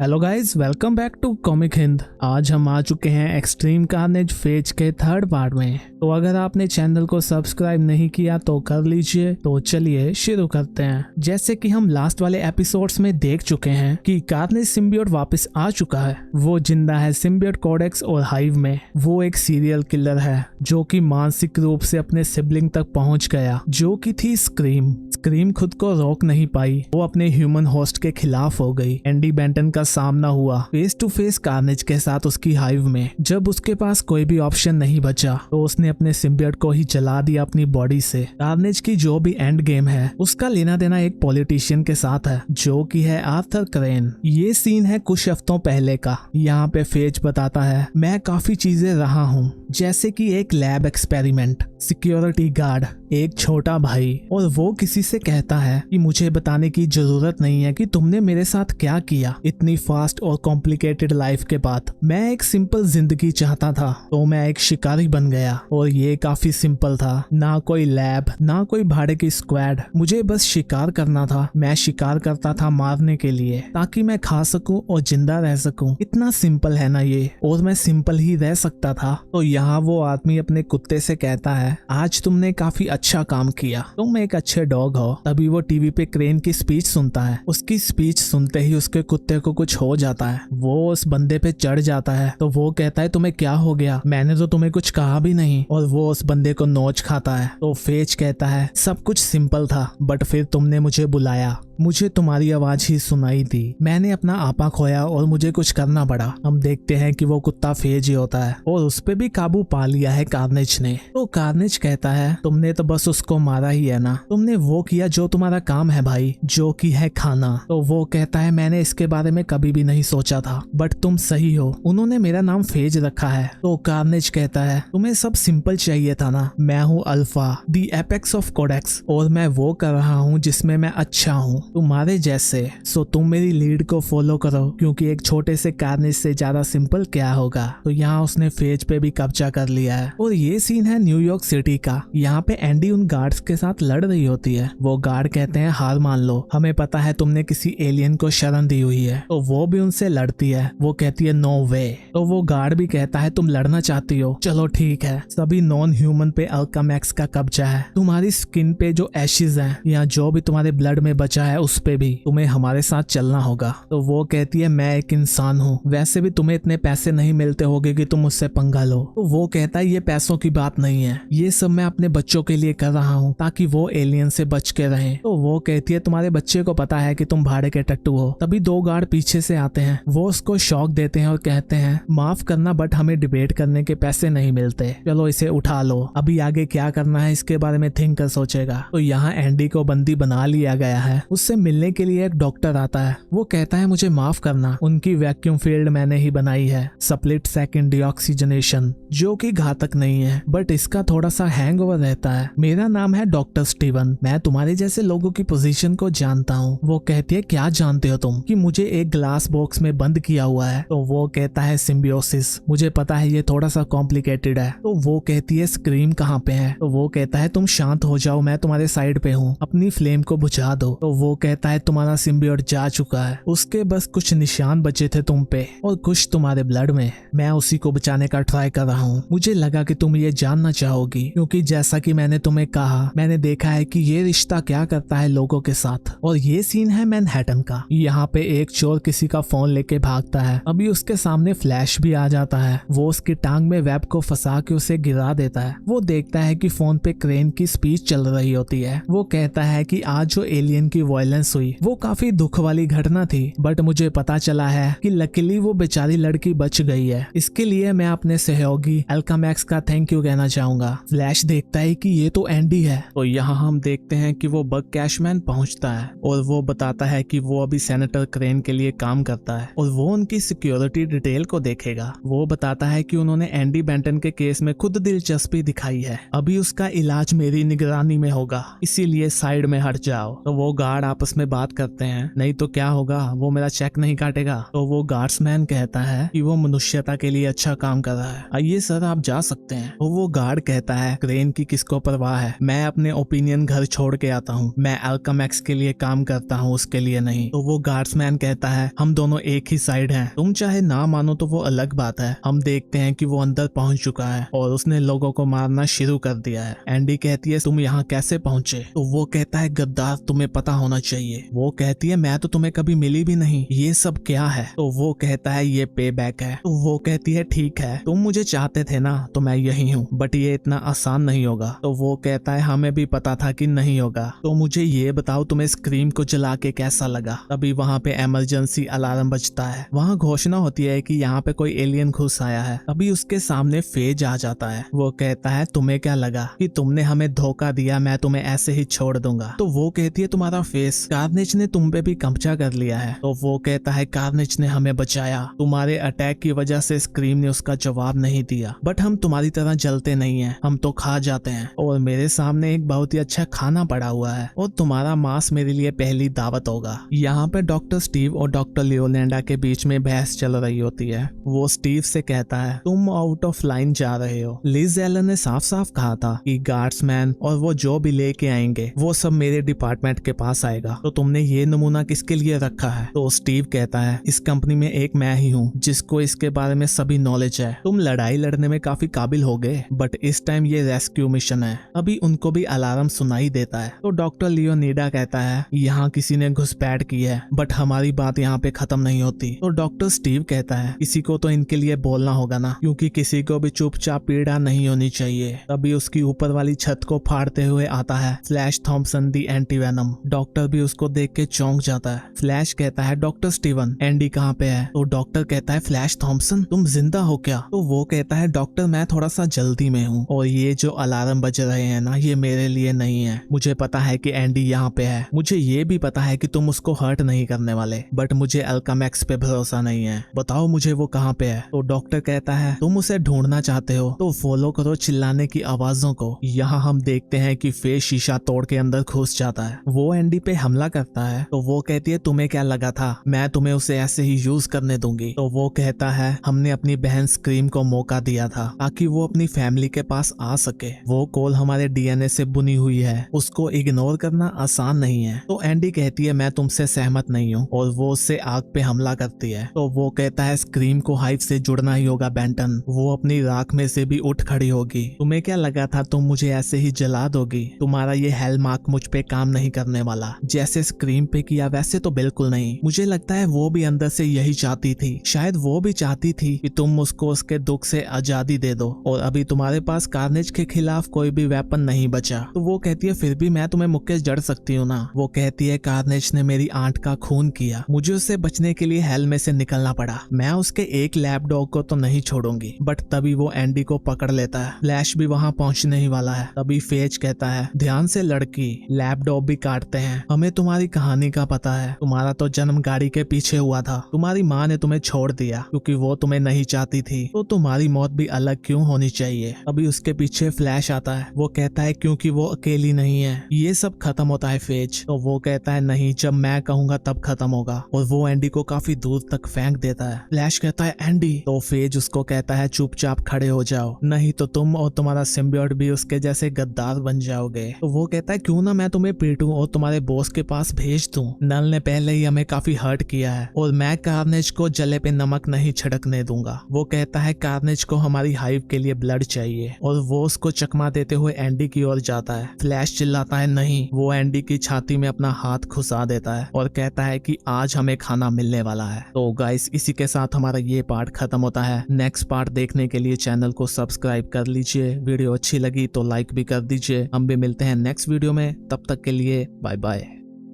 Hello guys, welcome back to comic Hind. आज हम आ चुके हैं एक्सट्रीम कार्नेज फेज के थर्ड पार्ट में। तो अगर आपने चैनल को सब्सक्राइब नहीं किया तो कर लीजिए। तो चलिए शुरू करते हैं। जैसे कि हम लास्ट वाले एपिसोड्स में देख चुके हैं कि कार्नेज सिम्बियोट वापस आ चुका है। वो जिंदा है सिम्बियोट कोडेक्स और हाइव में। वो एक सीरियल किलर है जो कि मानसिक रूप से अपने सिबलिंग तक पहुंच गया, जो कि थी स्क्रीम। स्क्रीम खुद को रोक नहीं पाई, वो अपने ह्यूमन होस्ट के खिलाफ हो गई। एंडी बेंटन का सामना हुआ फेस टू फेस कार्नेज के साथ उसकी हाइव में। जब उसके पास कोई भी ऑप्शन नहीं बचा तो उसने अपने सिम्बियोट को ही जला दिया अपनी बॉडी से। कार्नेज की जो भी एंड गेम है उसका लेना देना एक पॉलिटिशियन के साथ है जो कि है आर्थर क्रेन। ये सीन है कुछ हफ्तों पहले का। यहाँ पे फेज बताता है, मैं काफी चीजें रहा हूँ, जैसे कि एक लैब एक्सपेरिमेंट, सिक्योरिटी गार्ड, एक छोटा भाई। और वो किसी से कहता है कि मुझे बताने की जरूरत नहीं है कि तुमने मेरे साथ क्या किया। इतनी फास्ट और कॉम्प्लिकेटेड लाइफ के बाद मैं एक सिंपल जिंदगी चाहता था, तो मैं एक शिकारी बन गया। और ये काफी सिंपल था, ना कोई लैब, ना कोई भाड़े की स्क्वाड, मुझे बस शिकार करना था। मैं शिकार करता था मारने के लिए, ताकि मैं खा सकूं और जिंदा रह सकूं। इतना सिंपल है ना ये, और मैं सिंपल ही रह सकता था। तो यहाँ वो आदमी अपने कुत्ते से कहता है, आज तुमने काफी अच्छा काम किया, तुम एक अच्छे डॉग हो। तभी वो टीवी पे क्रेन की स्पीच सुनता है। उसकी स्पीच सुनते ही उसके कुत्ते को कुछ हो जाता है। वो उस बंदे पे चढ़ जाता है। तो वो कहता है, तुम्हें क्या हो गया, मैंने तो तुम्हें कुछ कहा भी नहीं। और वो उस बंदे को नोच खाता है। तो फेज कहता है, सब कुछ सिंपल था, बट फिर तुमने मुझे बुलाया, मुझे तुम्हारी आवाज ही सुनाई दी, मैंने अपना आपा खोया और मुझे कुछ करना पड़ा। हम देखते हैं कि वो कुत्ता फेज ही होता है और उस पे भी काबू पा लिया है कार्नेज ने। तो कार्नेज कहता है, तुमने तो बस उसको मारा ही है ना, तुमने वो किया जो तुम्हारा काम है भाई, जो कि है खाना। तो वो कहता है, मैंने इसके बारे में कभी भी नहीं सोचा था, बट तुम सही हो, उन्होंने मेरा नाम फेज रखा है। तो कार्नेज कहता है, तुम्हें सब सिंपल चाहिए था ना, मैं हूँ alpha, the apex of codex, और मैं वो कर रहा हूँ जिसमें मैं अच्छा हूँ, तुम्हारे जैसे। सो तुम मेरी लीड को फॉलो करो, क्योंकि एक छोटे से कार्नेज से ज्यादा सिंपल क्या होगा। तो यहाँ उसने फेज पे भी कब्जा कर लिया है। और ये सीन है न्यूयॉर्क सिटी का। यहाँ पे एंडी उन गार्ड्स के साथ लड़ रही होती है। वो गार्ड कहते हैं, हार मान लो, हमें पता है तुमने किसी एलियन को शरण दी हुई है। तो वो भी उनसे लड़ती है। वो कहती है, नो वे। तो वो गार्ड भी कहता है, तुम लड़ना चाहती हो, चलो ठीक है। सभी नॉन ह्यूमन पे अल्कामैक्स का कब्जा है। तुम्हारी स्किन पे जो एशेज हैं या जो भी तुम्हारे ब्लड में बचा है उस पे भी तुम्हें हमारे साथ चलना होगा। तो वो कहती है, मैं एक इंसान हूँ, वैसे भी तुम्हें इतने पैसे नहीं मिलते होंगे कि तुम मुझसे पंगा लो। तो वो कहता है, ये पैसों की बात नहीं है, ये सब मैं अपने बच्चों के लिए कर रहा हूँ ताकि वो एलियन से बच के रहें। तो वो कहती है, तुम्हारे बच्चे को पता है कि तुम भाड़े के टट्टू हो। तभी दो गार्ड पीछे से आते हैं। वो उसको शॉक देते हैं और कहते हैं, माफ करना, बट हमें डिबेट करने के पैसे नहीं मिलते, चलो इसे उठा लो, अभी आगे क्या करना है इसके बारे में थिंक कर सोचेगा। तो यहाँ एंडी को बंदी बना लिया गया है। उससे मिलने के लिए एक डॉक्टर आता है। वो कहता है, मुझे माफ करना, उनकी वैक्यूम फील्ड मैंने ही बनाई है, स्प्लिट सेकंड डीऑक्सीजनेशन, जो कि घातक नहीं है, बट इसका थोड़ा सा हैंगओवर रहता है। मेरा नाम है डॉक्टर स्टीवन, मैं तुम्हारे जैसे लोगों की पोजीशन को जानता हूँ। वो कहती है, क्या जानते हो तुम? कि मुझे एक ग्लास बॉक्स में बंद किया हुआ है। तो वो कहता है, सिम्बियोसिस, मुझे पता है ये थोड़ा सा कॉम्प्लिकेटेड है। तो वो कहती है, स्क्रीम कहाँ पे है? तो वो कहता है, तुम शांत हो जाओ, मैं तुम्हारे साइड पे हूँ, अपनी फ्लेम को बुझा दो। तो वो कहता है, तुम्हारा सिम्बियोट जा चुका है, उसके बस कुछ निशान बचे थे तुम पे और कुछ तुम्हारे ब्लड में, मैं उसी को बचाने का ट्राई कर रहा हूँ। मुझे लगा कि तुम ये जानना चाहोगी, क्योंकि जैसा कि मैंने तुम्हें कहा, मैंने देखा है कि ये रिश्ता क्या करता है लोगों के साथ। और ये सीन है मैनहट्टन का। यहाँ पे एक चोर किसी का फोन लेके भागता है। अभी उसके सामने फ्लैश भी आ जाता है। वो उसकी टांग में वेब को फंसा के उसे गिरा देता है। वो देखता है कि फोन पे क्रेन की स्पीच चल रही होती है। वो कहता है कि आज जो एलियन की वायलेंस हुई वो काफी दुख वाली घटना थी, बट मुझे पता चला है कि लकीली वो बेचारी लड़की बच गई है। इसके लिए मैं अपने सहयोगी अल्कामैक्स का थैंक यू कहना चाहूंगा। फ्लैश देखता है कि ये तो एंडी है। तो यहाँ हम देखते हैं कि वो बग कैशमैन पहुंचता है और वो बताता है कि वो अभी सेनेटर क्रेन के लिए काम करता है और वो उनकी सिक्योरिटी डिटेल को देखेगा। वो बताता है कि उन्होंने एंडी बेंटन के केस में खुद दिलचस्पी दिखाई है, अभी उसका इलाज मेरी निगरानी में होगा, इसीलिए साइड में हट जाओ। तो वो गार्ड आपस में बात करते हैं, नहीं तो क्या होगा, वो मेरा चेक नहीं काटेगा। तो वो गार्ड्समैन कहता है कि वो मनुष्यता के लिए अच्छा काम कर रहा है, आइए सर आप जा सकते हैं। तो वो गार्ड कहता है क्रेन की किसको परवाह है, मैं अपने ओपिनियन घर छोड़ के आता हूँ, मैं अल्केमिक्स के लिए काम करता हूँ, उसके लिए नहीं। तो वो गार्ड्समैन कहता है हम दोनों एक ही साइड हैं, तुम चाहे ना मानो तो वो अलग बात है। हम देखते हैं कि वो अंदर पहुंच चुका है और उसने लोगों को मारना शुरू कर दिया है। एंडी कहती है तुम यहाँ कैसे पहुंचे? तो वो कहता है गद्दार, तुम्हें पता होना चाहिए। वो कहती है मैं तो तुम्हें कभी मिली भी नहीं, ये सब क्या है? तो वो कहता है ये पे बैक है। तो वो कहती है ठीक है, तुम मुझे चाहते थे ना, तो मैं यही हूँ, बट ये इतना आसान नहीं होगा। तो वो कहता है हमें भी पता था कि नहीं होगा। तो मुझे ये बताओ तुम्हें स्क्रीम को जला के कैसा लगा? तभी वहाँ पे इमरजेंसी अलार्म बजता है। वहाँ घोषणा होती है कि यहाँ पे कोई एलियन घुस आया है। तभी उसके सामने फेज आ जाता है। वो कहता है तुम्हें क्या लगा कि तुमने हमें धोखा दिया, मैं तुम्हें ऐसे ही छोड़ दूंगा? तो वो कहती है तुम्हारा फेस, कार्नेज ने तुम पे भी कब्जा कर लिया है। तो वो कहता है कार्नेज ने हमें बचाया, तुम्हारे अटैक की वजह से स्क्रीम ने उसका जवाब नहीं दिया, बट हम तुम्हारी तरह जलते नहीं है, हम तो खा जाते हैं और मेरे सामने एक बहुत ही अच्छा खाना पड़ा हुआ है और तुम्हारा मांस मेरे लिए पहली दावत होगा। यहाँ पे डॉक्टर स्टीव और डॉक्टर लियोलैंडा के बीच में बहस चल रही होती है। वो स्टीव से कहता है तुम आउट ऑफ लाइन जा रहे हो। लिज एलन ने साफ साफ कहा था कि गार्ड्समैन और वो जो भी लेके आएंगे वो सब मेरे डिपार्टमेंट के पास आएगा, तो तुमने ये नमूना किसके लिए रखा है? तो स्टीव कहता है इस कंपनी में एक मैं ही हूँ जिसको इसके बारे में सभी नॉलेज है। तुम लड़ाई लड़ने में काफी काबिल हो गए, बट इस टाइम ये रेस्क्यू मिशन है। अभी उनको भी अलार्म सुनाई देता है। तो डॉक्टर लियोनीडा कहता है यहाँ किसी ने घुसपैठ की है, बट हमारी बात यहाँ पे खत्म नहीं होती। तो डॉक्टर स्टीव कहता है किसी को तो इनके लिए बोलना होगा ना, क्योंकि किसी को भी चुपचाप पीड़ा नहीं होनी चाहिए। तभी उसकी ऊपर वाली छत को फाड़ते हुए आता है फ्लैश थॉम्पसन दी एंटीवेनम। डॉक्टर भी उसको देख के चौंक जाता है। फ्लैश कहता है डॉक्टर स्टीवन, एंडी कहाँ पे है? तो डॉक्टर कहता है फ्लैश थॉम्पसन तुम जिंदा हो क्या? तो वो कहता है डॉक्टर मैं थोड़ा सा जल्दी में हूँ और ये जो अलार्म बज रहे हैं ना ये मेरे लिए नहीं है। मुझे पता है कि एंडी यहाँ पे है, मुझे ये भी पता है कि तुम उसको हर्ट नहीं करने वाले, बट मुझे अल्केमिक्स पे भरोसा नहीं है। बताओ मुझे वो कहाँ पे है? तो डॉक्टर कहता है तुम उसे ढूंढना चाहते हो तो फॉलो करो चिल्लाने की आवाजों को। यहाँ हम देखते हैं कि फेस शीशा तोड़ के अंदर घुस जाता है। वो एंडी पे हमला करता है। तो वो कहती है तुम्हें क्या लगा था मैं तुम्हें उसे ऐसे ही यूज करने दूंगी? तो वो कहता है हमने अपनी बहन स्क्रीम को मौका दिया था ताकि वो अपनी फैमिली के पास आ सके। वो कोल हमारे डीएनए से बुनी हुई है, उसको इग्नोर करना आसान नहीं है। तो एंडी कहती है मैं तुमसे सहमत नहीं हूँ और वो उससे आग पे हमला करती है। तो वो कहता है स्क्रीम को हाइव से जुड़ना ही होगा बेंटन, वो अपनी राख में से भी उठ खड़ी होगी। तुम्हें क्या लगा था तुम मुझे ऐसे ही जला दोगी? तुम्हारा ये हेल मार्क मुझ पे काम नहीं करने वाला। जैसे स्क्रीम पे किया वैसे तो बिल्कुल नहीं। मुझे लगता है वो भी अंदर से यही चाहती थी, शायद वो भी चाहती थी कि तुम उसको उसके दुख से आजादी दे दो और अभी तुम्हारे पास कार्नेज के खिलाफ कोई भी वेपन नहीं बचा। तो वो कहती है फिर भी मैं तुम्हें मुक्के जड़ सकती हूँ ना। वो कहती है कार्नेज ने मेरी आंट का खून किया, मुझे उससे बचने के लिए हेल में से निकलना पड़ा, मैं उसके एक लैब डॉग को तो नहीं छोड़ूंगी। बट तभी वो एंडी को पकड़ लेता है। फ्लैश भी वहाँ पहुँचने ही वाला है। तभी फेज कहता है ध्यान से लड़की, लैब डॉग भी काटते हैं, हमें तुम्हारी कहानी का पता है, तुम्हारा तो जन्म गाड़ी के पीछे हुआ था, तुम्हारी माँ ने तुम्हें छोड़ दिया क्योंकि वो तुम्हें नहीं चाहती थी, तो तुम्हारी मौत भी अलग क्यों होनी चाहिए? अभी उसके पीछे फ्लैश आता है। वो कहता है क्योंकि वो अकेली नहीं है। ये सब खत्म होता है फेज। तो वो कहता है नहीं, जब मैं कहूंगा तब खत्म होगा और वो एंडी को काफी दूर तक फेंक देता है। फ्लैश कहता है एंडी। तो फेज उसको कहता है चुपचाप खड़े हो जाओ, नहीं तो तुम और तुम्हारा सिम्बियोट भी उसके जैसे गद्दार बन जाओगे। तो वो कहता है क्यों ना मैं तुम्हें पीटूं और तुम्हारे बॉस के पास भेज दूं। नल ने पहले ही हमें काफी हर्ट किया है और मैं कार्नेज को जले पे नमक नहीं छिड़कने दूंगा। वो कहता है कार्नेज को हमारी हाइव के लिए ब्लड चाहिए और वो उसको चकमा देते हुए एंडी की ओर जाता है। फ्लैश चिल्लाता है नहीं। वो एंडी की छाती में अपना हाथ घुसा देता है और कहता है कि आज हमें खाना मिलने वाला है। तो गाइस इसी के साथ हमारा ये पार्ट खत्म होता है। नेक्स्ट पार्ट देखने के लिए चैनल को सब्सक्राइब कर लीजिए। वीडियो अच्छी लगी तो लाइक भी कर दीजिए। हम भी मिलते हैं नेक्स्ट वीडियो में, तब तक के लिए बाय बाय।